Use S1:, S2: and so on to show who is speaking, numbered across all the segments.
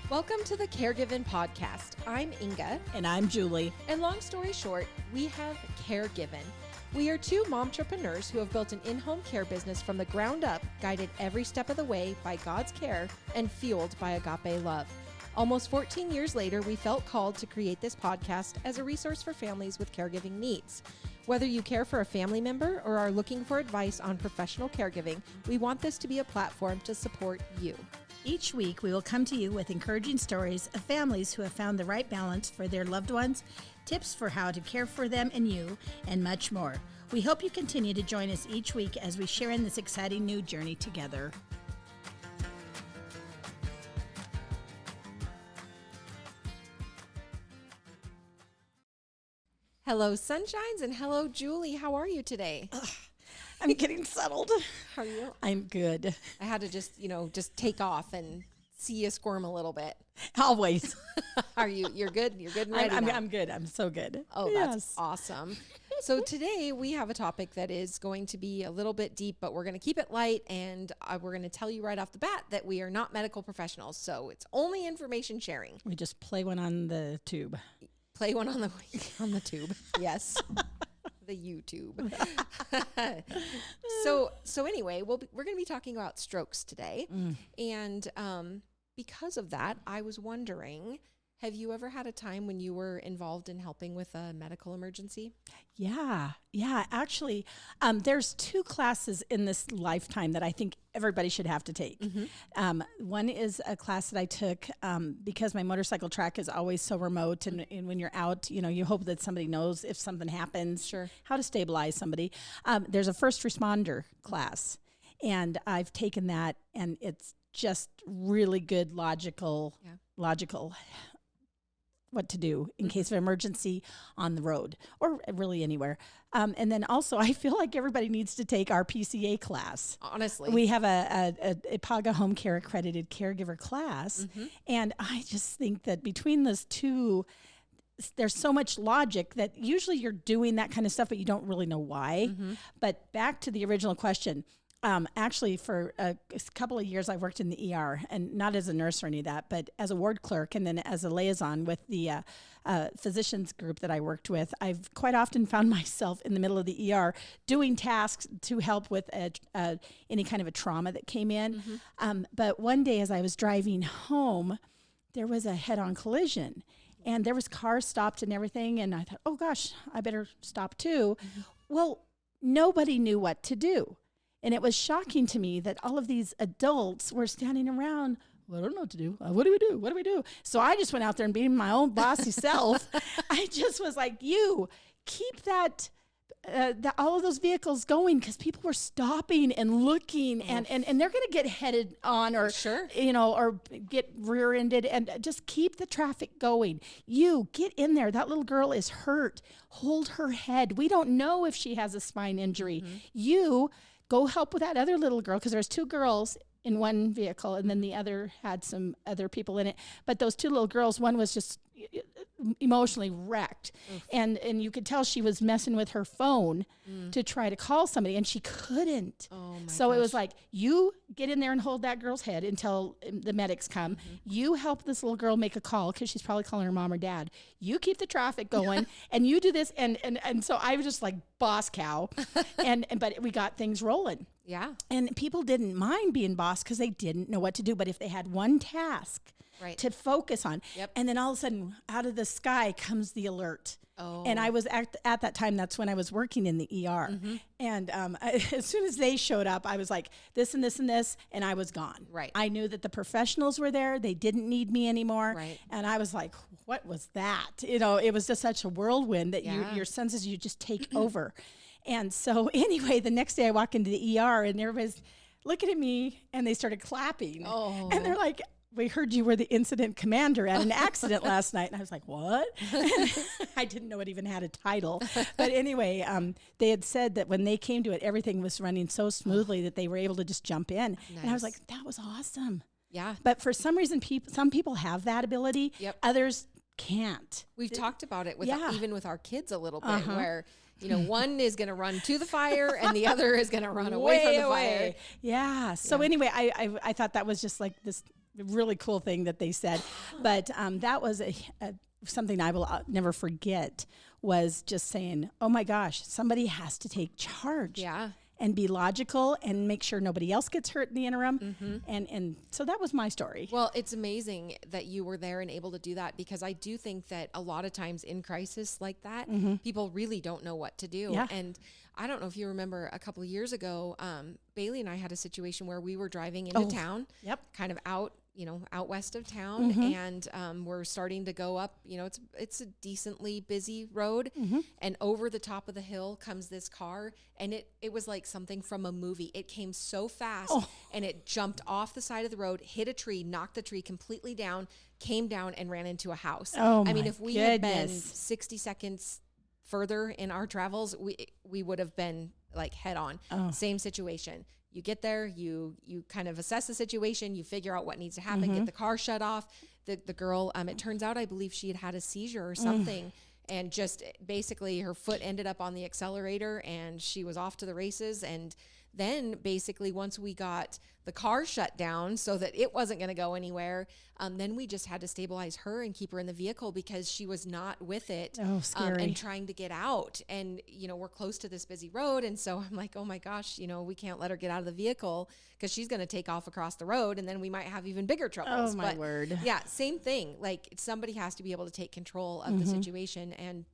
S1: Welcome to the Caregiving Podcast. I'm Inga.
S2: And I'm Julie.
S1: And long story short, we have Caregiving. We are two momtrepreneurs who have built an in-home care business from the ground up, guided every step of the way by God's care and fueled by agape love. Almost 14 years later, we felt called to create this podcast as a resource for families with caregiving needs. Whether you care for a family member or are looking for advice on professional caregiving, we want this to be a platform to support you.
S2: Each week, we will come to you with encouraging stories of families who have found the right balance for their loved ones, tips for how to care for them and you, and much more. We hope you continue to join us each week as we share in this exciting new journey together.
S1: Hello, Sunshines, and hello, Julie. How are you today?
S2: I'm getting settled.
S1: How are you?
S2: I'm good.
S1: I had to just take off and see you squirm a little bit.
S2: Always.
S1: Are you? You're good? You're good and ready now?
S2: I'm good. I'm so good.
S1: Oh, that's awesome. So today we have a topic that is going to be a little bit deep, but we're going to keep it light, and we're going to tell you right off the bat that we are not medical professionals, so it's only information sharing.
S2: We just play one on the tube.
S1: Play one on the tube. Yes. The YouTube. So anyway, we're going to be talking about strokes today. And because of that, I was wondering, have you ever had a time when you were involved in helping with a medical emergency?
S2: Yeah. Actually, there's two classes in this lifetime that I think everybody should have to take. One is a class that I took because my motorcycle track is always so remote, and when you're out, you hope that somebody knows if something happens, how to stabilize somebody. There's a first responder class, and I've taken that, and it's just really good logical what to do in case of emergency on the road or really anywhere. And then also, I feel like everybody needs to take our PCA class.
S1: Honestly.
S2: We have a IPAGA home care accredited caregiver class. And I just think that between those two, there's so much logic that usually you're doing that kind of stuff, but you don't really know why. But back to the original question. Actually, for a couple of years, I worked in the ER, and not as a nurse or any of that, but as a ward clerk, and then as a liaison with the physicians group that I worked with. I've quite often found myself in the middle of the ER doing tasks to help with any kind of a trauma that came in. But one day, as I was driving home, there was a head-on collision, and there was cars stopped and everything, and I thought, oh gosh, I better stop too. Well, nobody knew what to do. And it was shocking to me that all of these adults were standing around. Well, I don't know what to do. What do we do? What do we do? So I just went out there and being my own bossy self. I just was like, you keep that, all of those vehicles going, because people were stopping and looking, and they're going to get headed on or, or get rear-ended, and just keep the traffic going. You get in there. That little girl is hurt. Hold her head. We don't know if she has a spine injury. You go help with that other little girl, because there's two girls in one vehicle, and then the other had some other people in it. But those two little girls, one was just emotionally wrecked. And you could tell she was messing with her phone to try to call somebody, and she couldn't. So it was like, you get in there and hold that girl's head until the medics come. You help this little girl make a call, because she's probably calling her mom or dad. You keep the traffic going, and you do this. And so I was just like boss cow, but we got things rolling.
S1: Yeah.
S2: And people didn't mind being boss because they didn't know what to do. But if they had one task to focus on, and then all of a sudden out of the sky comes the alert. And I was at that time, that's when I was working in the ER. And as soon as they showed up, I was like, this and this and this, and I was gone. I knew that the professionals were there. They didn't need me anymore. And I was like, what was that? It was just such a whirlwind that your senses, you just take over. And so anyway, the next day I walk into the ER, and everybody's looking at me, and they started clapping. And they're like, we heard you were the incident commander at an accident last night. And I was like, what? I didn't know it even had a title. But anyway, they had said that when they came to it, everything was running so smoothly that they were able to just jump in. And I was like, that was awesome.
S1: Yeah.
S2: But for some reason, some people have that ability. Others can't.
S1: We've talked about it with even with our kids a little bit, where one is going to run to the fire and the other is going to run away from the fire.
S2: Yeah. So anyway, I thought that was just like this really cool thing that they said. But that was something I will never forget, was just saying, oh my gosh, somebody has to take charge.
S1: Yeah.
S2: And be logical and make sure nobody else gets hurt in the interim. And so that was my story.
S1: Well, it's amazing that you were there and able to do that, because I do think that a lot of times in crisis like that, people really don't know what to do.
S2: Yeah.
S1: And I don't know if you remember a couple of years ago, Bailey and I had a situation where we were driving into town, kind of out west of town, and we're starting to go up, it's a decently busy road, and over the top of the hill comes this car, and it was like something from a movie. It came so fast, and it jumped off the side of the road, hit a tree, knocked the tree completely down, came down and ran into a house. I mean, if we had been 60 seconds further in our travels, we would have been like head on. Same situation. You get there, you kind of assess the situation, you figure out what needs to happen, get the car shut off. The girl, it turns out, I believe she had a seizure or something, and just basically her foot ended up on the accelerator and she was off to the races. And then basically once we got the car shut down so that it wasn't going to go anywhere, then we just had to stabilize her and keep her in the vehicle because she was not with it.
S2: Scary.
S1: And trying to get out. And, we're close to this busy road. And so I'm like, oh my gosh, we can't let her get out of the vehicle because she's going to take off across the road and then we might have even bigger troubles.
S2: Oh my word.
S1: Yeah, same thing. Like somebody has to be able to take control of the situation and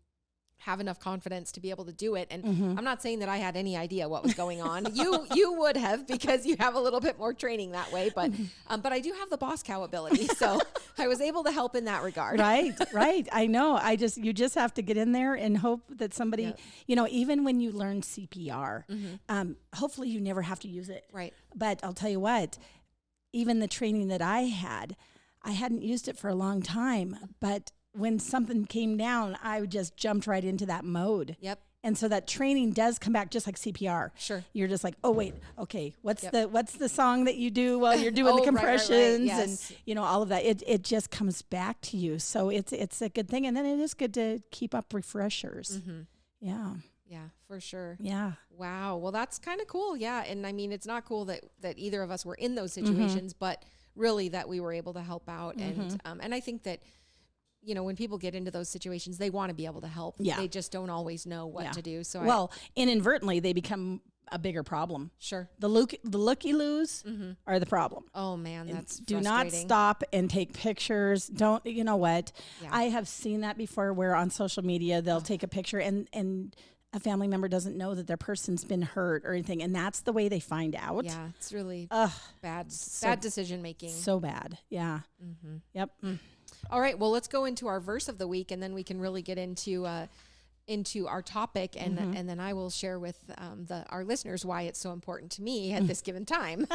S1: have enough confidence to be able to do it. And I'm not saying that I had any idea what was going on. You would have, because you have a little bit more training that way, but I do have the boss cow ability. So I was able to help in that regard.
S2: Right. I know. You just have to get in there and hope that somebody, even when you learn CPR, hopefully you never have to use it.
S1: Right.
S2: But I'll tell you what, even the training that I hadn't used it for a long time, but when something came down, I just jumped right into that mode.
S1: Yep.
S2: And so that training does come back just like CPR.
S1: Sure.
S2: You're just like, oh wait, okay, what's the song that you do while you're doing the compressions
S1: right. Yes.
S2: and all of that. It just comes back to you. So it's a good thing, and then it is good to keep up refreshers. Yeah.
S1: Yeah, for sure.
S2: Yeah.
S1: Wow. Well, that's kind of cool. Yeah. And I mean, it's not cool that either of us were in those situations, but really that we were able to help out. And I think that, when people get into those situations, they want to be able to help.
S2: Yeah.
S1: They just don't always know what to do. So
S2: inadvertently they become a bigger problem.
S1: Sure.
S2: The looky-loos are the problem.
S1: Oh man, that's
S2: Do not stop and take pictures. Don't, you know what?
S1: Yeah.
S2: I have seen that before, where on social media they'll take a picture and a family member doesn't know that their person's been hurt or anything, and that's the way they find out.
S1: Yeah, it's really bad decision making.
S2: So bad. Yeah. Yep.
S1: All right, well, let's go into our verse of the week, and then we can really get into our topic, and then I will share with our listeners why it's so important to me at this given time.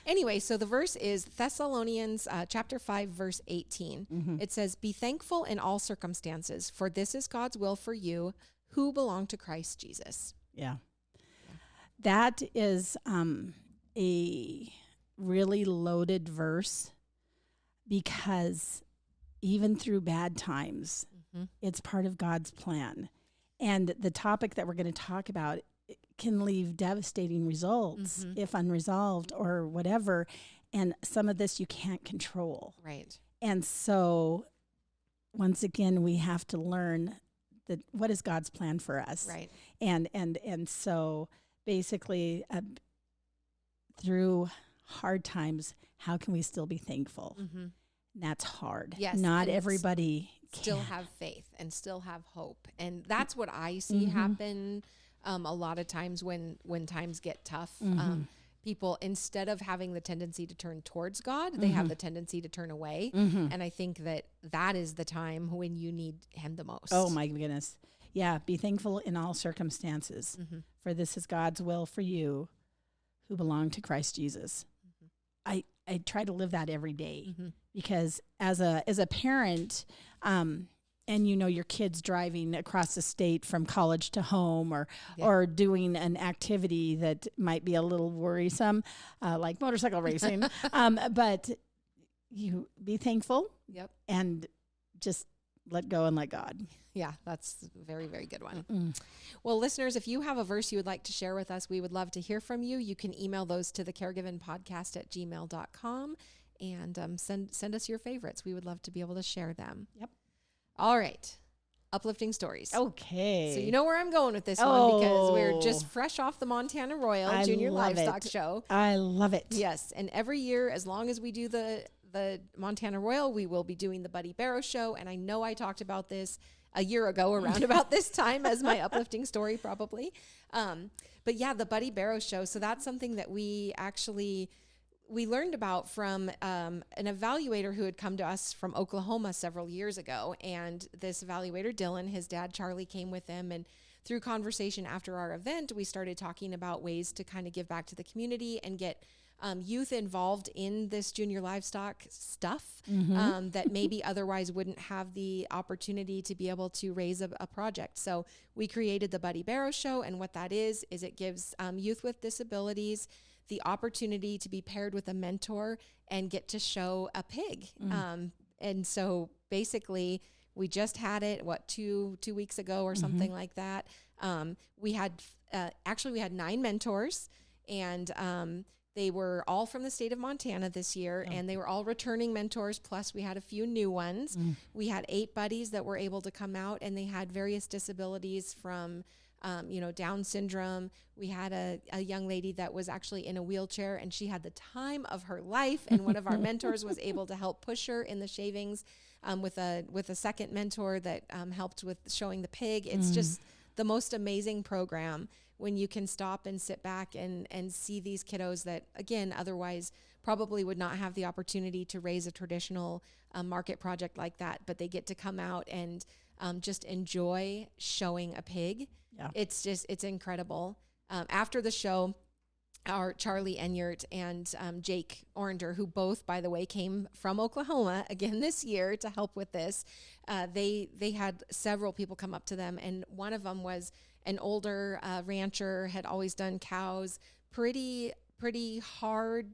S1: Anyway, so the verse is Thessalonians chapter 5, verse 18. It says, "Be thankful in all circumstances, for this is God's will for you who belong to Christ Jesus."
S2: Yeah. That is a really loaded verse, because even through bad times, it's part of God's plan. And the topic that we're going to talk about can leave devastating results if unresolved or whatever. And some of this you can't control.
S1: Right.
S2: And so once again, we have to learn that what is God's plan for us.
S1: Right.
S2: And so basically through hard times, how can we still be thankful? That's hard.
S1: Yes.
S2: Not everybody
S1: still have faith and still have hope. And that's what I see happen a lot of times when times get tough. People, instead of having the tendency to turn towards God, they have the tendency to turn away. And I think that is the time when you need him the most.
S2: Oh my goodness. Yeah. Be thankful in all circumstances, for this is God's will for you who belong to Christ Jesus. I try to live that every day, because as a parent, and your kid's driving across the state from college to home, or doing an activity that might be a little worrisome, like motorcycle racing, but you be thankful.
S1: Yep.
S2: And just let go and let God.
S1: Yeah, that's a very, very good one. Well, listeners, if you have a verse you would like to share with us, we would love to hear from you. You can email those to thecaregivenpodcast@gmail.com. and send us your favorites. We would love to be able to share them.
S2: Yep.
S1: All right. Uplifting stories.
S2: Okay.
S1: So you know where I'm going with this one, because we're just fresh off the Montana Royal Junior Livestock Show.
S2: I love it.
S1: Yes. And every year, as long as we do the Montana Royal, we will be doing the Buddy Barrow Show. And I know I talked about this a year ago around about this time as my uplifting story probably. But yeah, the Buddy Barrow Show. So that's something that we learned about from an evaluator who had come to us from Oklahoma several years ago. And this evaluator, Dylan, his dad, Charlie, came with him. And through conversation after our event, we started talking about ways to kind of give back to the community and get youth involved in this junior livestock stuff that maybe otherwise wouldn't have the opportunity to be able to raise a project. So we created the Buddy Barrow Show. And what that is it gives youth with disabilities the opportunity to be paired with a mentor and get to show a pig. And so basically we just had it, 2 weeks ago or something like that. We had 9 mentors, and they were all from the state of Montana this year, and they were all returning mentors. Plus we had a few new ones. We had 8 buddies that were able to come out, and they had various disabilities from Down syndrome. We had a young lady that was actually in a wheelchair, and she had the time of her life. And one of our mentors was able to help push her in the shavings with a second mentor that helped with showing the pig. It's just the most amazing program when you can stop and sit back and see these kiddos that, again, otherwise probably would not have the opportunity to raise a traditional market project like that, but they get to come out and just enjoy showing a pig. Yeah. It's incredible. After the show, our Charlie Enyart and Jake Orander, who both, by the way, came from Oklahoma again this year to help with this, they had several people come up to them, and one of them was an older rancher, had always done cows, pretty hard,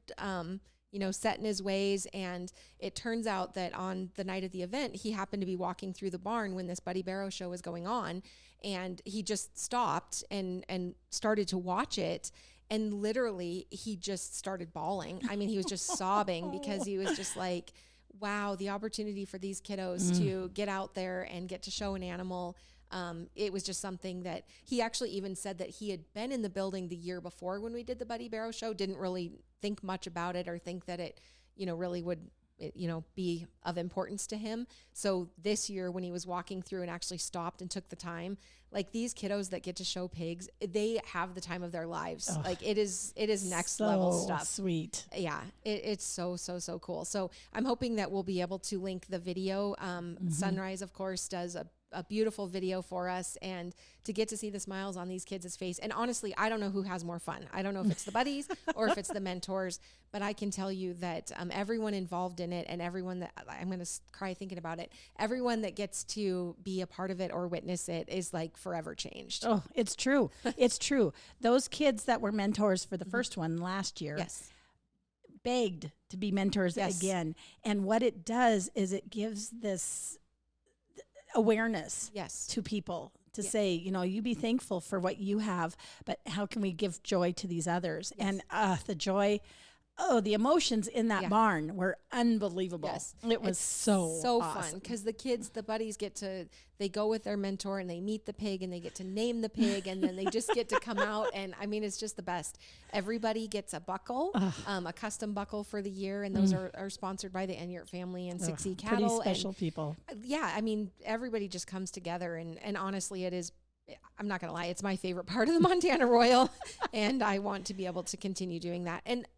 S1: set in his ways. And it turns out that on the night of the event, he happened to be walking through the barn when this Buddy Barrow Show was going on, and he just stopped and started to watch it. And literally he just started bawling. I mean, he was just sobbing because he was just like, wow, the opportunity for these kiddos to get out there and get to show an animal. It was just something that he actually even said that he had been in the building the year before when we did the Buddy Barrow Show, didn't really think much about it or think that it, really would, be of importance to him. So this year when he was walking through and actually stopped and took the time, like these kiddos that get to show pigs, they have the time of their lives. Oh, like it is next level stuff.
S2: Sweet.
S1: Yeah. It's so cool. So I'm hoping that we'll be able to link the video. Sunrise, of course, does a beautiful video for us, and to get to see the smiles on these kids' face. And honestly, I don't know who has more fun. I don't know if it's the buddies or if it's the mentors, but I can tell you that everyone involved in it, and everyone that, I'm going to cry thinking about it, everyone that gets to be a part of it or witness it is like forever changed.
S2: Oh, it's true. It's true. Those kids that were mentors for the first one last year, begged to be mentors again. And what it does is it gives this awareness to people to say, you be thankful for what you have, but how can we give joy to these others? And the joy, the emotions in that barn were unbelievable. Yes. It was so awesome.
S1: Fun, because the buddies they go with their mentor and they meet the pig and they get to name the pig, and then they just get to come out. And I mean, it's just the best. Everybody gets a buckle, a custom buckle for the year. And those are sponsored by the Enyart family and 6E Cattle.
S2: Pretty special people.
S1: Yeah. I mean, everybody just comes together, and honestly, it is, I'm not going to lie, it's my favorite part of the Montana Royal. And I want to be able to continue doing that. And,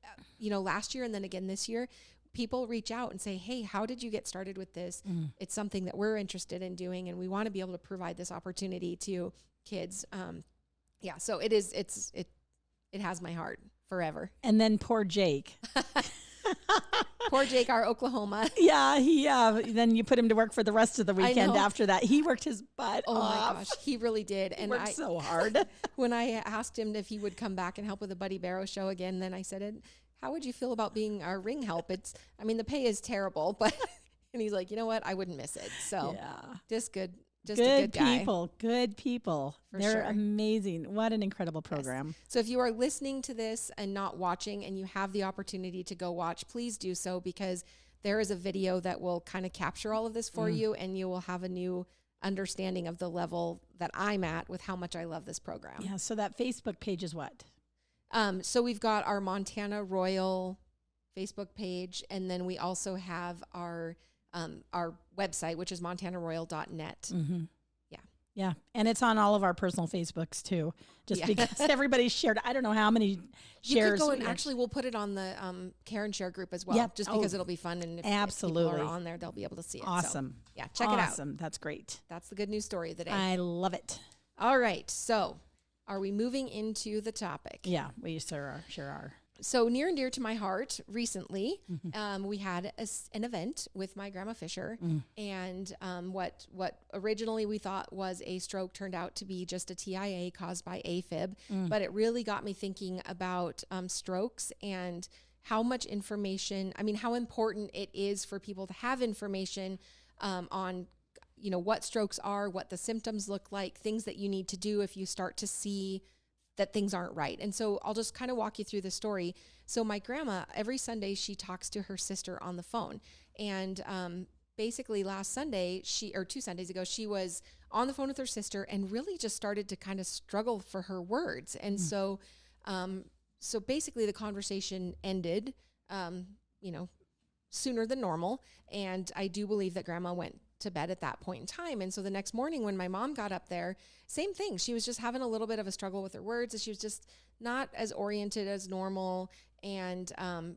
S1: last year and then again this year, people reach out and say, hey, how did you get started with this? It's something that we're interested in doing, and we want to be able to provide this opportunity to kids. So it has my heart forever.
S2: And then poor Jake.
S1: Poor Jake, our Oklahoma.
S2: Yeah, then you put him to work for the rest of the weekend after that. He worked his butt off.
S1: My gosh, he really did.
S2: And he worked so hard.
S1: When I asked him if he would come back and help with the Buddy Barrow Show again, then I said, how would you feel about being our ring help? The pay is terrible, but, and he's like, you know what? I wouldn't miss it. So just good. Just a good guy.
S2: Good people. They're amazing. What an incredible program.
S1: Yes. So if you are listening to this and not watching and you have the opportunity to go watch, please do so, because there is a video that will kind of capture all of this for you, and you will have a new understanding of the level that I'm at with how much I love this program.
S2: Yeah. So that Facebook page is what?
S1: So we've got our Montana Royal Facebook page, and then we also have our website, which is montanaroyal.net.
S2: Mm-hmm.
S1: Yeah.
S2: Yeah. And it's on all of our personal Facebooks too, just because everybody's shared. I don't know how many shares.
S1: You could go and actually we'll put it on the Care and Share group as well, just because it'll be fun. And if people are on there, they'll be able to see it.
S2: Awesome.
S1: So, yeah, check it out.
S2: Awesome. That's great.
S1: That's the good news story of the day.
S2: I love it.
S1: All right. So are we moving into the topic?
S2: Yeah, we sure are.
S1: So near and dear to my heart, recently, we had an event with my grandma Fisher, and what originally we thought was a stroke turned out to be just a TIA caused by AFib, but it really got me thinking about strokes and how much information, how important it is for people to have information on, what strokes are, what the symptoms look like, things that you need to do if you start to see that things aren't right. And so I'll just kind of walk you through the story. So my grandma, every Sunday, she talks to her sister on the phone. And basically last Sunday, 2 Sundays ago, she was on the phone with her sister and really just started to kind of struggle for her words. And so basically the conversation ended, sooner than normal. And I do believe that grandma went to bed at that point in time. And so the next morning when my mom got up there, same thing. She was just having a little bit of a struggle with her words. She was just not as oriented as normal. And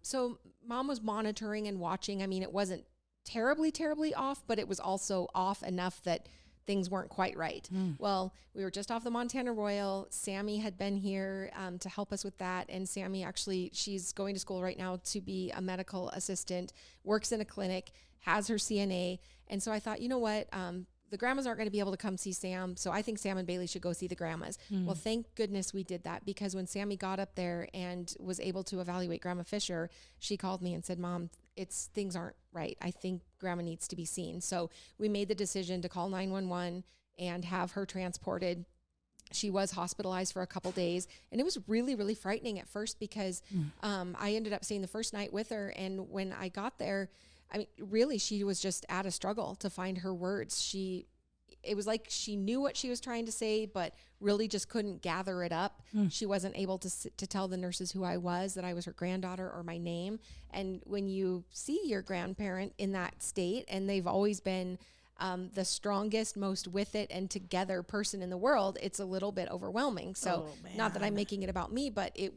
S1: so mom was monitoring and watching. It wasn't terribly, terribly off, but it was also off enough that things weren't quite right. Well, we were just off the Montana Royal. Sammy had been here to help us with that. And Sammy actually, she's going to school right now to be a medical assistant, works in a clinic, has her CNA. And so I thought, you know what? The grandmas aren't going to be able to come see Sam. So I think Sam and Bailey should go see the grandmas. Well, thank goodness we did that, because when Sammy got up there and was able to evaluate Grandma Fisher, she called me and said, Mom, things aren't right. I think grandma needs to be seen. So we made the decision to call 911 and have her transported. She was hospitalized for a couple days, and it was really, really frightening at first, because I ended up staying the first night with her. And when I got there, really, she was just at a struggle to find her words. It was like she knew what she was trying to say, but really just couldn't gather it up. She wasn't able to tell the nurses who I was, that I was her granddaughter, or my name. And when you see your grandparent in that state, and they've always been the strongest, most with it and together person in the world, it's a little bit overwhelming. So not that I'm making it about me, but it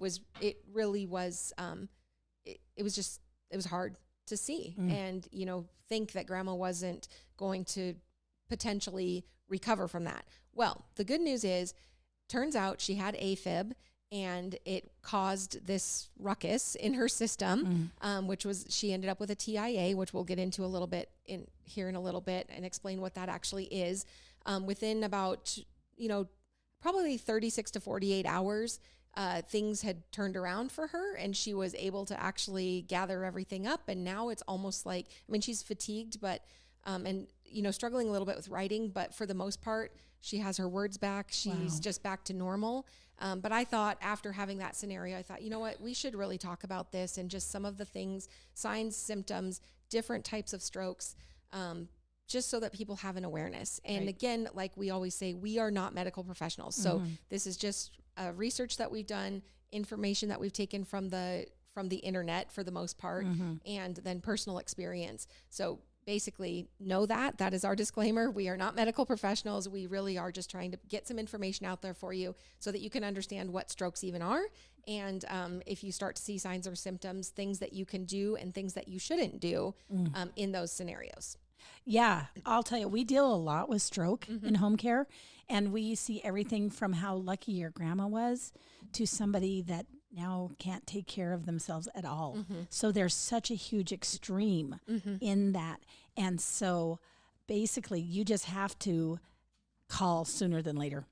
S1: really was, it was hard to see and, think that grandma wasn't going to potentially recover from that. Well, the good news is, turns out she had AFib, and it caused this ruckus in her system, which was, she ended up with a TIA, which we'll get into a little bit in a little bit and explain what that actually is. Within about, probably 36 to 48 hours, things had turned around for her, and she was able to actually gather everything up. And now it's almost like, she's fatigued, but, struggling a little bit with writing, but for the most part, she has her words back. She's just back to normal. But I thought, after having that scenario, I thought, you know what, we should really talk about this and just some of the things, signs, symptoms, different types of strokes, just so that people have an awareness. And again, like we always say, we are not medical professionals. So this is just research that we've done, information that we've taken from the internet for the most part, and then personal experience. So basically, know that is our disclaimer. We are not medical professionals. We really are just trying to get some information out there for you so that you can understand what strokes even are. And if you start to see signs or symptoms, things that you can do and things that you shouldn't do in those scenarios.
S2: Yeah, I'll tell you, we deal a lot with stroke in home care, and we see everything from how lucky your grandma was to somebody that now can't take care of themselves at all. So there's such a huge extreme in that. And so basically you just have to call sooner than later.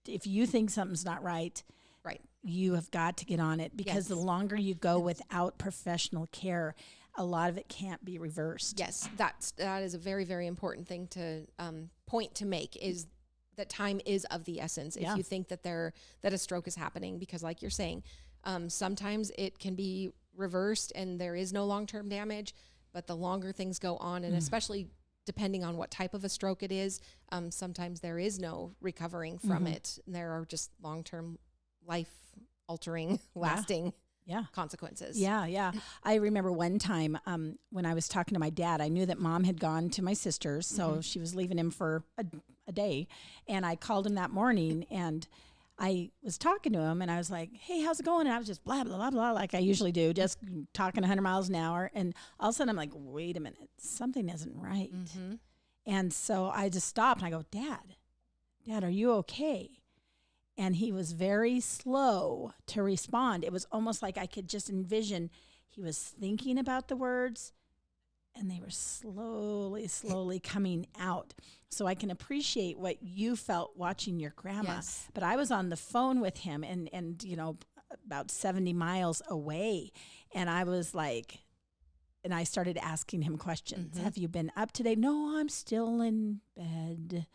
S2: If you think something's not right, you have got to get on it, because the longer you go without professional care, a lot of it can't be reversed.
S1: Yes, that is a very, very important thing to point to make, is that time is of the essence. If you think that a stroke is happening, because like you're saying, sometimes it can be reversed and there is no long-term damage, but the longer things go on, and especially depending on what type of a stroke it is, sometimes there is no recovering from it. There are just long-term, life-altering, lasting consequences.
S2: Yeah. I remember one time when I was talking to my dad, I knew that Mom had gone to my sister's, so she was leaving him for a day, and I called him that morning, and I was talking to him, and I was like, hey, how's it going? And I was just blah, blah, blah, blah, like I usually do, just talking 100 miles an hour. And all of a sudden I'm like, wait a minute, something isn't right. And so I just stopped, and I go, Dad, are you okay? And he was very slow to respond. It was almost like I could just envision he was thinking about the words, and they were slowly coming out. So I can appreciate what you felt watching your grandma.
S1: Yes.
S2: But I was on the phone with him and you know, about 70 miles away. And I was like, and I started asking him questions. Have you been up today? No, I'm still in bed.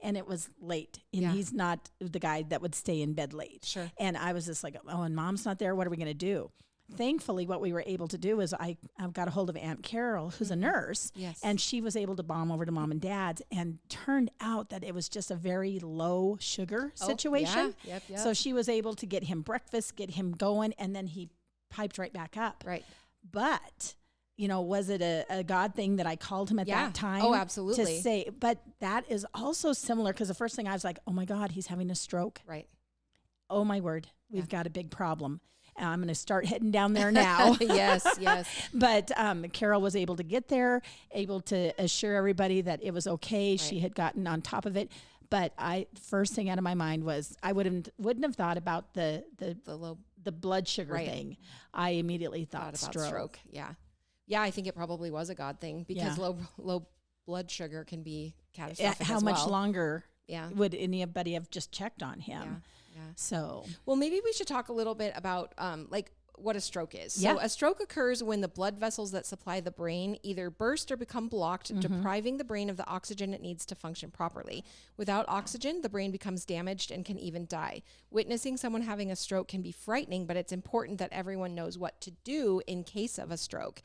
S2: And it was late. And he's not the guy that would stay in bed late. Sure.
S1: And
S2: I was just like, oh, and Mom's not there. What are we going to do? Thankfully, what we were able to do is I got a hold of Aunt Carol, who's a nurse, and she was able to bomb over to Mom and Dad's, and turned out that it was just a very low sugar situation.
S1: Yep.
S2: So she was able to get him breakfast, get him going, and then he piped right back up.
S1: Right.
S2: But, you know, was it a God thing that I called him at that time?
S1: Oh, absolutely.
S2: To say, but that is also similar, because the first thing I was like, oh my God, he's having a stroke.
S1: Right.
S2: Oh my word, we've got a big problem. I'm going to start heading down there now.
S1: Yes.
S2: But Carol was able to get there, able to assure everybody that it was okay. Right. She had gotten on top of it. But first thing out of my mind was I wouldn't have thought about the blood sugar thing. I immediately thought about stroke.
S1: Yeah. I think it probably was a God thing, because low blood sugar can be catastrophic.
S2: How much longer
S1: Yeah.
S2: would anybody have just checked on him?
S1: Yeah.
S2: So,
S1: well, maybe we should talk a little bit about like what a stroke is.
S2: Yeah.
S1: So a stroke occurs when the blood vessels that supply the brain either burst or become blocked, depriving the brain of the oxygen it needs to function properly. Without oxygen, the brain becomes damaged and can even die. Witnessing someone having a stroke can be frightening, but it's important that everyone knows what to do in case of a stroke.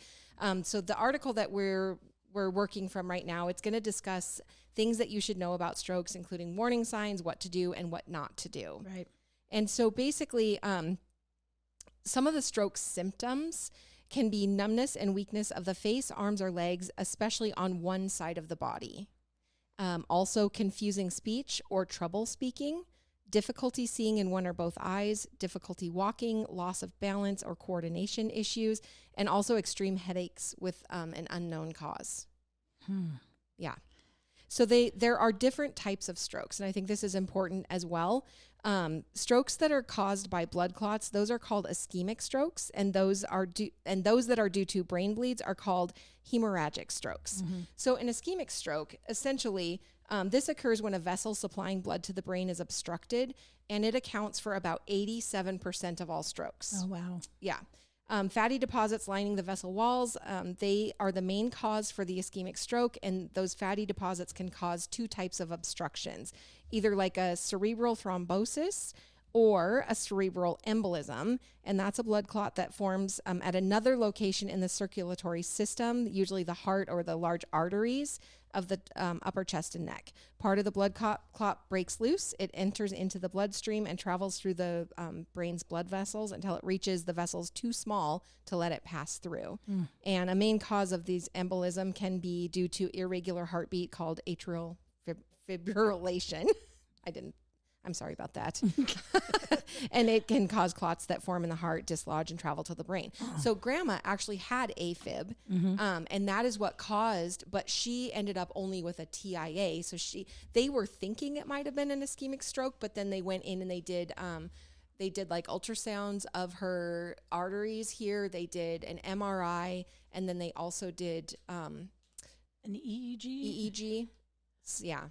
S1: So the article that we're working from right now, it's going to discuss things that you should know about strokes, including warning signs, what to do and what not to do.
S2: right.
S1: And so basically, some of the stroke symptoms can be numbness and weakness of the face, arms, or legs, especially on one side of the body. Also confusing speech or trouble speaking, difficulty seeing in one or both eyes, difficulty walking, loss of balance or coordination issues, and also extreme headaches with an unknown cause. Yeah. So there are different types of strokes, and I think this is important as well. Strokes that are caused by blood clots, those are called ischemic strokes, and those that are due to brain bleeds are called hemorrhagic strokes. So an ischemic stroke, essentially, this occurs when a vessel supplying blood to the brain is obstructed, and it accounts for about 87% of all strokes.
S2: Oh, wow.
S1: Yeah. Fatty deposits lining the vessel walls, they are the main cause for the ischemic stroke, and those fatty deposits can cause two types of obstructions, either like a cerebral thrombosis or a cerebral embolism, and that's a blood clot that forms at another location in the circulatory system, usually the heart or the large arteries of the upper chest and neck. Part of the blood clot breaks loose. It enters into the bloodstream and travels through the brain's blood vessels until it reaches the vessels too small to let it pass through. And a main cause of these embolism can be due to irregular heartbeat called atrial fibrillation. I'm sorry about that. And it can cause clots that form in the heart, dislodge, and travel to the brain. So grandma actually had AFib, and that is what caused, but she ended up only with a TIA. So they were thinking it might have been an ischemic stroke, but then they went in and they did like ultrasounds of her arteries here. They did an MRI, and then they also did
S2: an EEG.
S1: EEG. Yeah.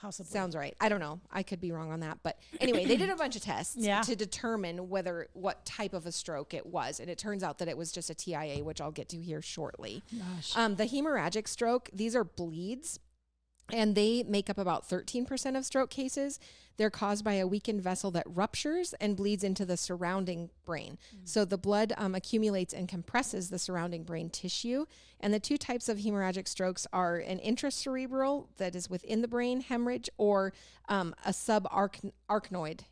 S2: Possibly.
S1: Sounds right. I don't know. I could be wrong on that. But anyway, they did a bunch of tests to determine what type of a stroke it was. And it turns out that it was just a TIA, which I'll get to here shortly.
S2: Gosh.
S1: The hemorrhagic stroke, these are bleeds, and they make up about 13% of stroke cases. They're caused by a weakened vessel that ruptures and bleeds into the surrounding brain. So the blood accumulates and compresses the surrounding brain tissue. And the two types of hemorrhagic strokes are an intracerebral, that is within the brain, hemorrhage, or a subarachnoid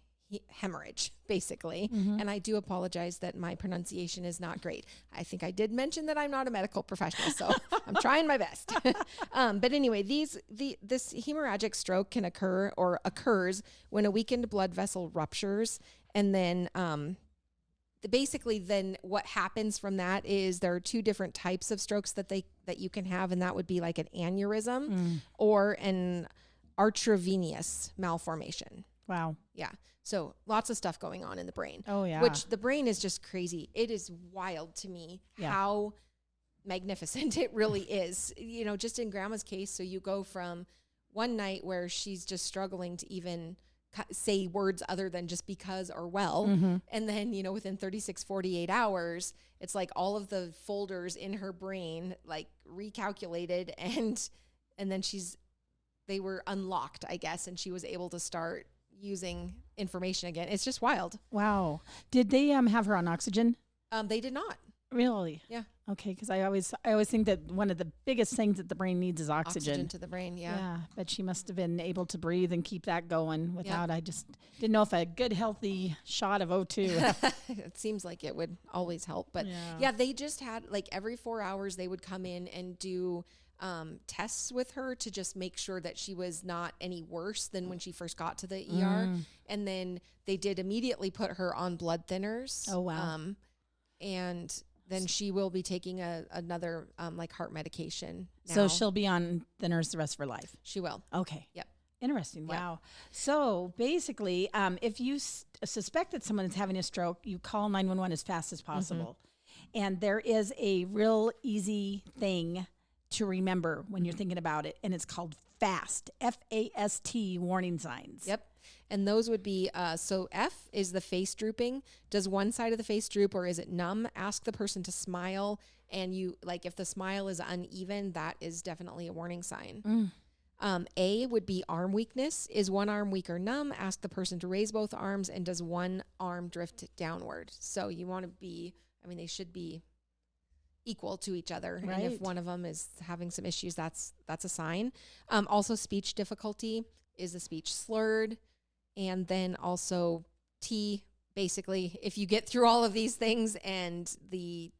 S1: hemorrhage, basically. And I do apologize that my pronunciation is not great. I think I did mention that I'm not a medical professional, so I'm trying my best. But anyway, this hemorrhagic stroke can occur or occurs when a weakened blood vessel ruptures, and then basically then what happens from that is there are two different types of strokes that you can have, and that would be like an aneurysm or an arteriovenous malformation.
S2: Wow.
S1: Yeah. So lots of stuff going on in the brain.
S2: Oh, yeah.
S1: Which the brain is just crazy. It is wild to me how magnificent it really is. You know, just in Grandma's case, so you go from one night where she's just struggling to even say words other than just because or well. And then, you know, within 36, 48 hours, it's like all of the folders in her brain, like recalculated and then they were unlocked, I guess. And she was able to start using information again. It's just wild.
S2: Wow. Did they have her on oxygen?
S1: They did not.
S2: Really?
S1: Yeah.
S2: Okay, because I always think that one of the biggest things that the brain needs is oxygen.
S1: Oxygen to the brain,
S2: Yeah, but she must have been able to breathe and keep that going without, I just didn't know if a good healthy shot of O2.
S1: It seems like it would always help. But they just had like every 4 hours they would come in and do tests with her to just make sure that she was not any worse than when she first got to the ER. And then they did immediately put her on blood thinners.
S2: Oh, wow.
S1: And then she will be taking another like heart medication now.
S2: So she'll be on thinners the rest of her life.
S1: She will.
S2: Okay.
S1: Yep.
S2: Interesting.
S1: Yep.
S2: Wow. So basically, if you suspect that someone is having a stroke, you call 911 as fast as possible. And there is a real easy thing to remember when you're thinking about it, and it's called FAST, F-A-S-T, warning signs.
S1: Yep. And those would be, so F is the face drooping. Does one side of the face droop or is it numb? Ask the person to smile. And if the smile is uneven, that is definitely a warning sign. A would be arm weakness. Is one arm weak or numb? Ask the person to raise both arms. And does one arm drift downward? So you want to be, they should be equal to each other.
S2: Right.
S1: And if one of them is having some issues, that's a sign. Also speech difficulty. Is the speech slurred? And then also T, basically, if you get through all of these things and it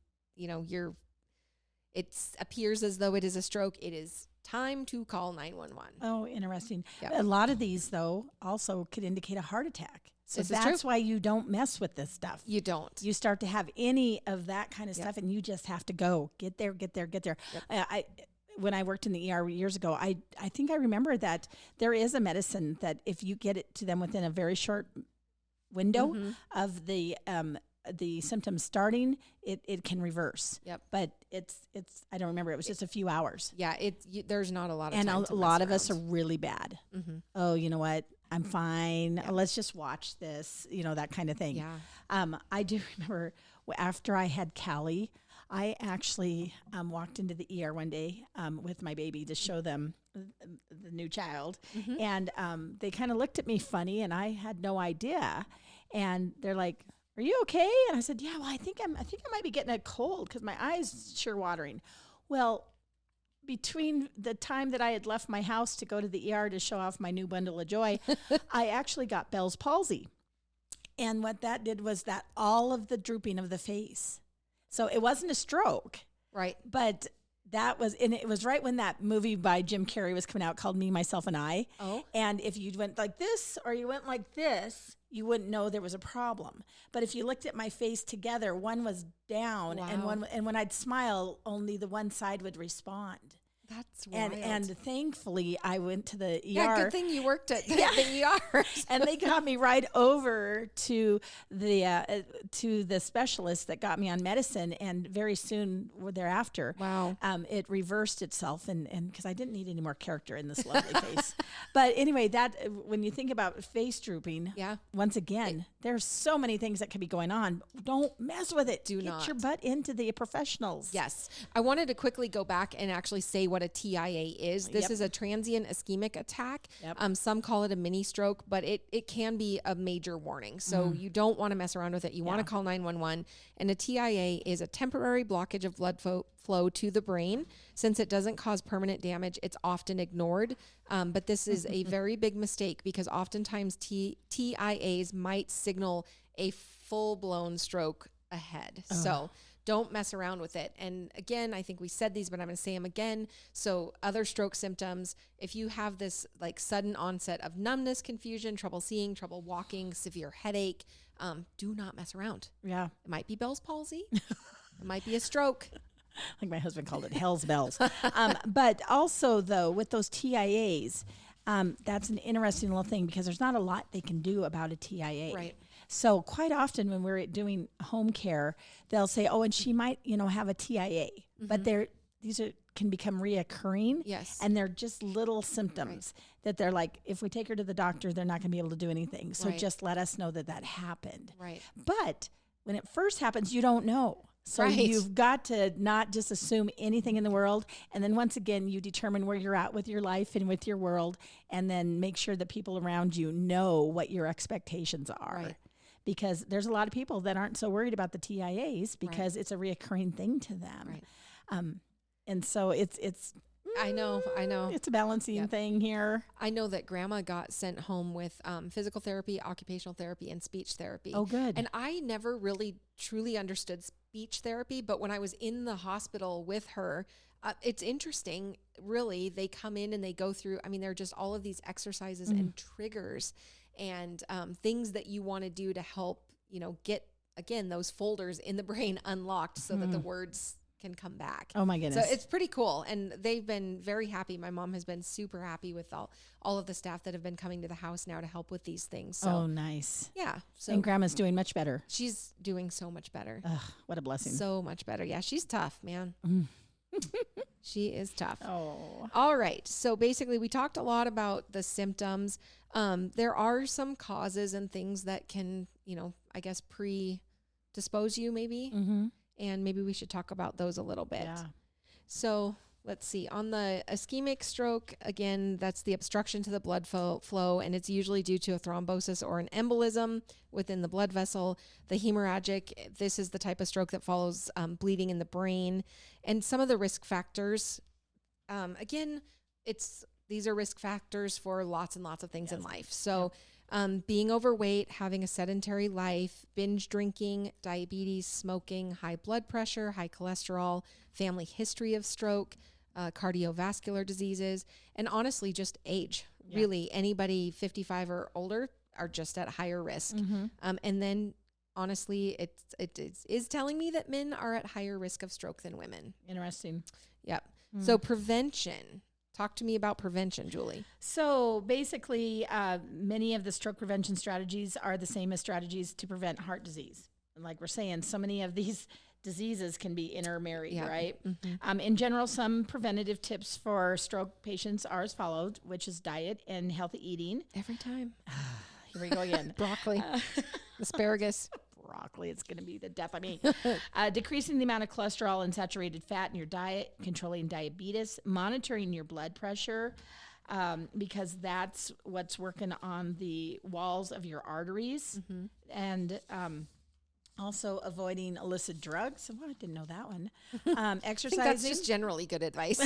S1: appears as though it is a stroke, it is time to call 911.
S2: Oh, interesting.
S1: Yep.
S2: A lot of these, though, also could indicate a heart attack. So
S1: This is
S2: that's
S1: true.
S2: why you don't mess with this stuff.
S1: You don't.
S2: You start to have any of that kind of stuff, and you just have to go. Get there.
S1: Yep.
S2: When I worked in the ER years ago, I think I remember that there is a medicine that if you get it to them within a very short window of the symptoms starting, it can reverse.
S1: Yep.
S2: But it's I don't remember. It was just a few hours.
S1: Yeah, there's not a lot of
S2: And
S1: time
S2: a
S1: to
S2: lot
S1: mess
S2: of us are
S1: around.
S2: really bad. Oh, you know what? I'm fine. Let's just watch this, that kind of thing.
S1: Yeah.
S2: I do remember after I had Callie, I actually walked into the ER one day with my baby to show them the new child. And they kind of looked at me funny, and I had no idea. And they're like, "Are you okay?" And I said, "Yeah, well, I think I might be getting a cold because my eyes sure watering." Well, between the time that I had left my house to go to the ER to show off my new bundle of joy, I actually got Bell's palsy. And what that did was that all of the drooping of the face. So it wasn't a stroke.
S1: Right.
S2: But it was right when that movie by Jim Carrey was coming out called Me, Myself, and I.
S1: Oh.
S2: And if you went like this or you went like this, you wouldn't know there was a problem. But if you looked at my face together, one was down and when I'd smile, only the one side would respond.
S1: That's wild.
S2: And thankfully, I went to the ER.
S1: Yeah, good thing you worked at the ER.
S2: And they got me right over to the specialist that got me on medicine, and very soon thereafter,
S1: Wow.
S2: it reversed itself, and because I didn't need any more character in this lovely face. But anyway, that when you think about face drooping,
S1: Yeah.
S2: once again, there's so many things that could be going on. Don't mess with it.
S1: Do
S2: Get
S1: not.
S2: your butt into the professionals.
S1: Yes. I wanted to quickly go back and actually say what a TIA is. This
S2: Yep.
S1: is a transient ischemic attack.
S2: Yep.
S1: Some call it a mini stroke, but it can be a major warning. So you don't want to mess around with it. You want to call 911. And a TIA is a temporary blockage of blood flow to the brain. Since it doesn't cause permanent damage, it's often ignored. But this is a very big mistake because oftentimes TIAs might signal a full-blown stroke ahead. So don't mess around with it. And again, I think we said these, but I'm going to say them again. So other stroke symptoms, if you have this like sudden onset of numbness, confusion, trouble seeing, trouble walking, severe headache, do not mess around.
S2: Yeah.
S1: It might be Bell's palsy. It might be a stroke.
S2: Like my husband called it hell's bells. But also, though, with those TIAs, that's an interesting little thing because there's not a lot they can do about a TIA.
S1: Right.
S2: So quite often when we're doing home care, they'll say, oh, and she might, have a TIA. But these can become reoccurring.
S1: Yes.
S2: And they're just little symptoms that they're like, if we take her to the doctor, they're not going to be able to do anything. So just let us know that happened.
S1: Right.
S2: But when it first happens, you don't know. So you've got to not just assume anything in the world. And then once again, you determine where you're at with your life and with your world, and then make sure that people around you know what your expectations are.
S1: Right.
S2: Because there's a lot of people that aren't so worried about the TIAs because it's a reoccurring thing to them.
S1: Right.
S2: And so it's
S1: I know.
S2: it's a balancing thing here.
S1: I know that grandma got sent home with physical therapy, occupational therapy, and speech therapy.
S2: Oh, good.
S1: And I never really truly understood speech therapy, but when I was in the hospital with her, it's interesting, really. They come in and they go through, there are just all of these exercises and triggers and things that you want to do to help, get, again, those folders in the brain unlocked so that the words can come back.
S2: Oh my goodness.
S1: So it's pretty cool. And they've been very happy. My mom has been super happy with all of the staff that have been coming to the house now to help with these things. So
S2: oh, nice.
S1: yeah. So
S2: And grandma's doing much better.
S1: she's doing so much better.
S2: Ugh, what a blessing.
S1: So much better. Yeah. She's tough, man. She is tough.
S2: Oh.
S1: All right. So basically we talked a lot about the symptoms. There are some causes and things that can, I guess predispose you maybe.
S2: Mm-hmm.
S1: And maybe we should talk about those a little bit.
S2: Yeah.
S1: So let's see. On the ischemic stroke, again, that's the obstruction to the blood flow, and it's usually due to a thrombosis or an embolism within the blood vessel. The hemorrhagic, this is the type of stroke that follows bleeding in the brain. And some of the risk factors, again, these are risk factors for lots and lots of things in life. So being overweight, having a sedentary life, binge drinking, diabetes, smoking, high blood pressure, high cholesterol, family history of stroke, cardiovascular diseases, and honestly, just age. Yeah. Really, anybody 55 or older are just at higher risk. And then honestly, it is telling me that men are at higher risk of stroke than women.
S2: Interesting.
S1: Yep. So prevention. Talk to me about prevention, Julie.
S2: So basically, many of the stroke prevention strategies are the same as strategies to prevent heart disease. And like we're saying, so many of these diseases can be intermarried, right? Mm-hmm. In general, some preventative tips for stroke patients are as followed, which is diet and healthy eating.
S1: Every time.
S2: Here we go again.
S1: Broccoli, asparagus.
S2: Broccoli, it's going to be the death of me. Decreasing the amount of cholesterol and saturated fat in your diet, controlling diabetes, monitoring your blood pressure, because that's what's working on the walls of your arteries, and also avoiding illicit drugs. Oh, I didn't know that one. Exercising.
S1: I think that's just generally good advice.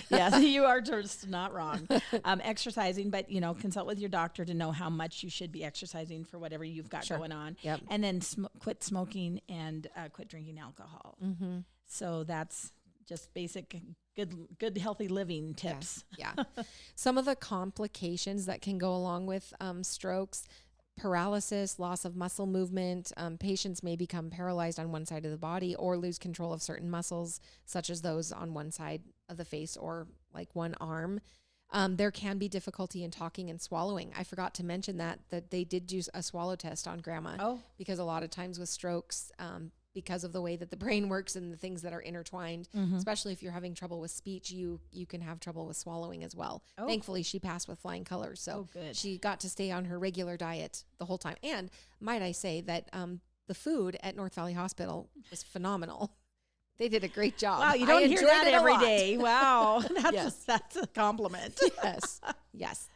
S2: Yeah, you are just not wrong. Exercising, but consult with your doctor to know how much you should be exercising for whatever you've got going on.
S1: Yep.
S2: And then quit smoking and quit drinking alcohol. So that's just basic good healthy living tips.
S1: Yeah. Some of the complications that can go along with strokes: paralysis, loss of muscle movement. Patients may become paralyzed on one side of the body or lose control of certain muscles, such as those on one side of the face or like one arm. There can be difficulty in talking and swallowing. I forgot to mention that they did do a swallow test on grandma.
S2: Oh.
S1: Because a lot of times with strokes, because of the way that the brain works and the things that are intertwined, especially if you're having trouble with speech, you can have trouble with swallowing as well.
S2: Oh.
S1: Thankfully, she passed with flying colors. So
S2: good.
S1: she got to stay on her regular diet the whole time. And might I say that the food at North Valley Hospital was phenomenal. They did a great job.
S2: Wow, you don't hear that every day. Wow, that's a compliment.
S1: Yes.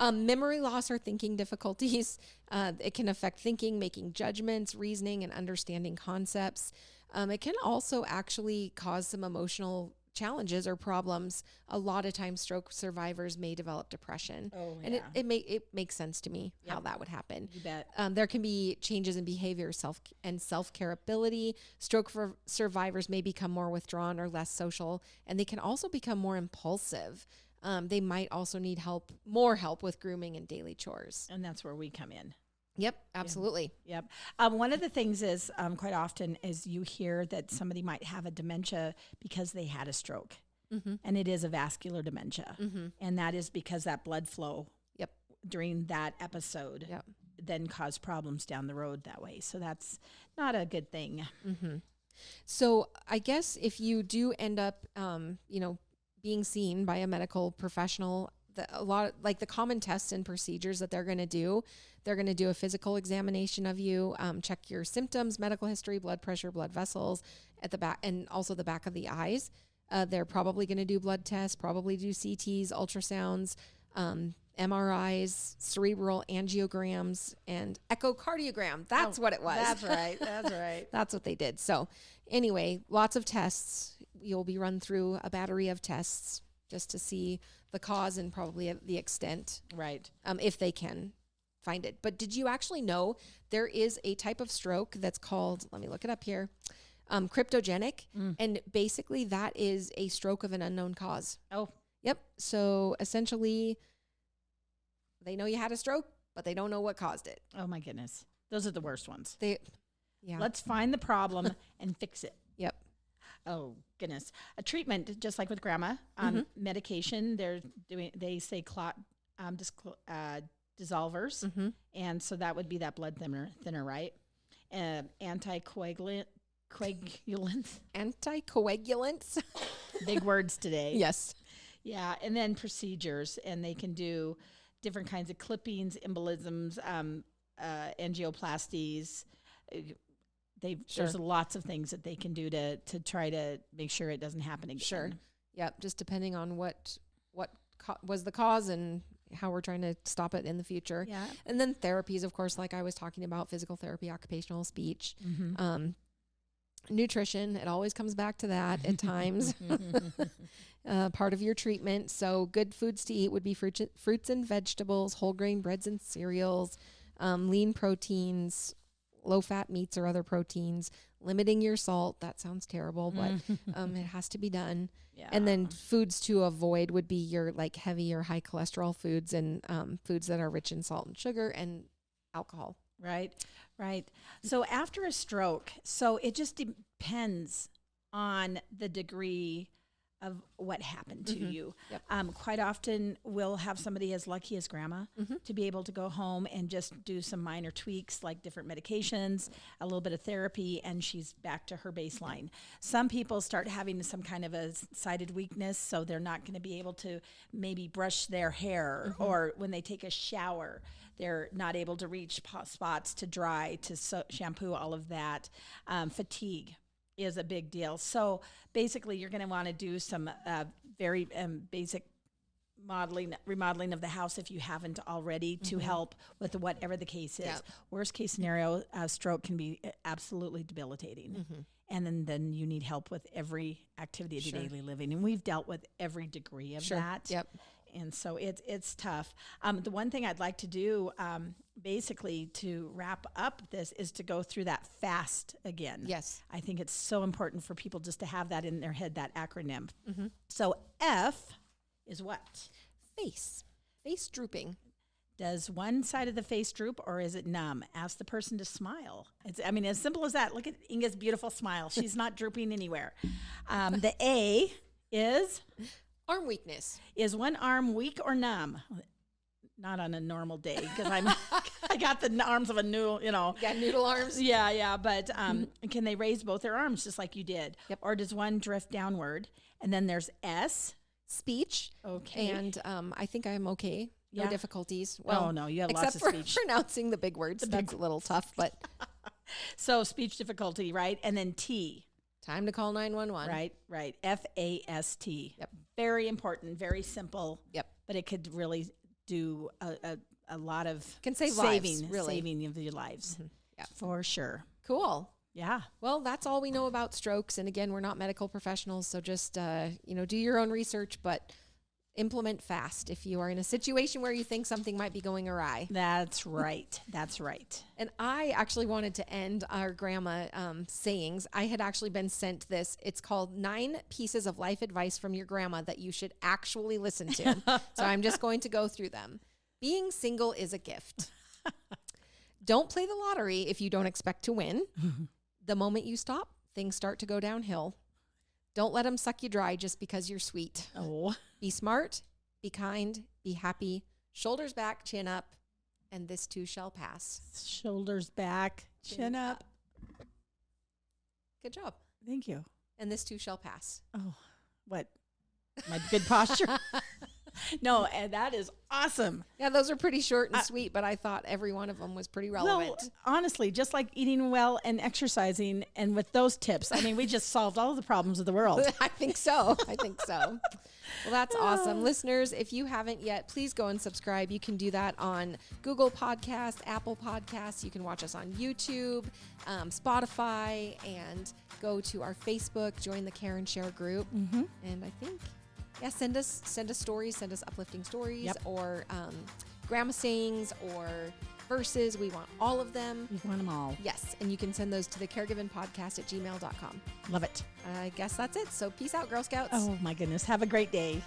S1: Memory loss or thinking difficulties. It can affect thinking, making judgments, reasoning, and understanding concepts. It can also actually cause some emotional challenges or problems. A lot of times stroke survivors may develop depression.
S2: Oh,
S1: and
S2: yeah.
S1: it makes sense to me how that would happen.
S2: You bet.
S1: There can be changes in behavior, self-care ability. Stroke survivors may become more withdrawn or less social, and they can also become more impulsive. They might also need more help with grooming and daily chores.
S2: And that's where we come in.
S1: Yep, absolutely.
S2: Yep. One of the things is quite often is you hear that somebody might have a dementia because they had a stroke. And it is a vascular dementia. And that is because that blood flow during that episode then caused problems down the road that way. So that's not a good thing.
S1: So I guess if you do end up, being seen by a medical professional, the common tests and procedures that they're going to do a physical examination of you, check your symptoms, medical history, blood pressure, blood vessels at the back, and also the back of the eyes. They're probably going to do blood tests, probably do CTs, ultrasounds, MRIs, cerebral angiograms, and echocardiogram. That's what it was.
S2: That's right. That's right.
S1: That's what they did. So anyway, lots of tests. You'll be run through a battery of tests just to see the cause and probably the extent.
S2: Right.
S1: If they can find it. But did you actually know there is a type of stroke that's called, let me look it up here, cryptogenic. And basically that is a stroke of an unknown cause.
S2: Oh.
S1: Yep. So essentially they know you had a stroke, but they don't know what caused it.
S2: Oh my goodness. Those are the worst ones.
S1: Yeah.
S2: Let's find the problem and fix it.
S1: Yep.
S2: Oh goodness. A treatment, just like with grandma, medication, they say clot dissolvers. And so that would be that blood thinner, right? Anticoagulants.
S1: Anticoagulants.
S2: Big words today.
S1: Yes.
S2: Yeah. And then procedures, and they can do different kinds of clippings, embolisms, angioplasties. There's lots of things that they can do to try to make sure it doesn't happen again.
S1: Sure. Yep. Just depending on what was the cause and how we're trying to stop it in the future.
S2: Yeah.
S1: And then therapies, of course, like I was talking about, physical therapy, occupational speech, nutrition. It always comes back to that at times. Part of your treatment. So good foods to eat would be fruits and vegetables, whole grain breads and cereals, lean proteins, low-fat meats or other proteins, limiting your salt. That sounds terrible, but it has to be done.
S2: Yeah.
S1: And then foods to avoid would be your heavy or high cholesterol foods and foods that are rich in salt and sugar and alcohol.
S2: Right. So after a stroke, so it just depends on the degree of what happened to you.
S1: Yep.
S2: Quite often we'll have somebody as lucky as grandma to be able to go home and just do some minor tweaks like different medications, a little bit of therapy, and she's back to her baseline. Some people start having some kind of a sided weakness, so they're not going to be able to maybe brush their hair, or when they take a shower, they're not able to reach spots to dry, to shampoo, all of that. Fatigue is a big deal. So basically you're going to want to do some very basic remodeling of the house if you haven't already to help with whatever the case is.
S1: Yep.
S2: Worst case scenario, stroke can be absolutely debilitating. And then you need help with every activity of your daily living. And we've dealt with every degree of that.
S1: Yep.
S2: And so it's tough. The one thing I'd like to do, basically to wrap up this, is to go through that FAST again.
S1: Yes.
S2: I think it's so important for people just to have that in their head, that acronym. So F is what?
S1: Face drooping.
S2: Does one side of the face droop, or is it numb? Ask the person to smile. As simple as that. Look at Inga's beautiful smile. She's not drooping anywhere. The A is?
S1: Arm weakness.
S2: Is one arm weak or numb? Not on a normal day, because I'm I got the arms of a noodle,
S1: Yeah, noodle arms.
S2: Yeah. But can they raise both their arms just like you did?
S1: Yep.
S2: Or does one drift downward? And then there's S.
S1: Speech.
S2: Okay.
S1: And I think I'm okay. No
S2: Yeah.
S1: difficulties.
S2: Well, no, you have lots of
S1: except for
S2: speech.
S1: pronouncing the big words. That's a little tough, but
S2: So speech difficulty, right? And then T.
S1: time to call 911.
S2: Right. FAST.
S1: Yep.
S2: Very important, very simple.
S1: Yep.
S2: But it could really do a lot of
S1: Can save
S2: saving,
S1: lives, really.
S2: saving of your lives.
S1: Yeah.
S2: For sure.
S1: Cool.
S2: Yeah.
S1: Well, that's all we know about strokes. And again, we're not medical professionals, so just do your own research, but implement fast if you are in a situation where you think something might be going awry.
S2: That's right. That's right.
S1: And I actually wanted to end our grandma sayings. I had actually been sent this. It's called 9 Pieces of Life Advice from Your Grandma that you should actually listen to. So I'm just going to go through them. Being single is a gift. Don't play the lottery if you don't expect to win. The moment you stop, things start to go downhill. Don't let them suck you dry just because you're sweet.
S2: Oh.
S1: Be smart, be kind, be happy, shoulders back, chin up, and this too shall pass.
S2: Shoulders back, chin up.
S1: Good job.
S2: Thank you.
S1: And this too shall pass.
S2: Oh, what? My good posture? No, and that is awesome.
S1: Yeah, those are pretty short and sweet, but I thought every one of them was pretty relevant.
S2: Well, honestly, just like eating well and exercising, and with those tips, I mean, we just solved all of the problems of the world.
S1: I think so. Well, that's awesome. Listeners, if you haven't yet, please go and subscribe. You can do that on Google Podcasts, Apple Podcasts. You can watch us on YouTube, Spotify, and go to our Facebook, join the Care and Share group. Mm-hmm. And I think, send us stories, send us uplifting stories, or grandma sayings or verses. We want all of them.
S2: We want them all.
S1: Yes, and you can send those to the caregivenpodcast@gmail.com.
S2: Love it.
S1: I guess that's it. So peace out, Girl Scouts.
S2: Oh, my goodness. Have a great day.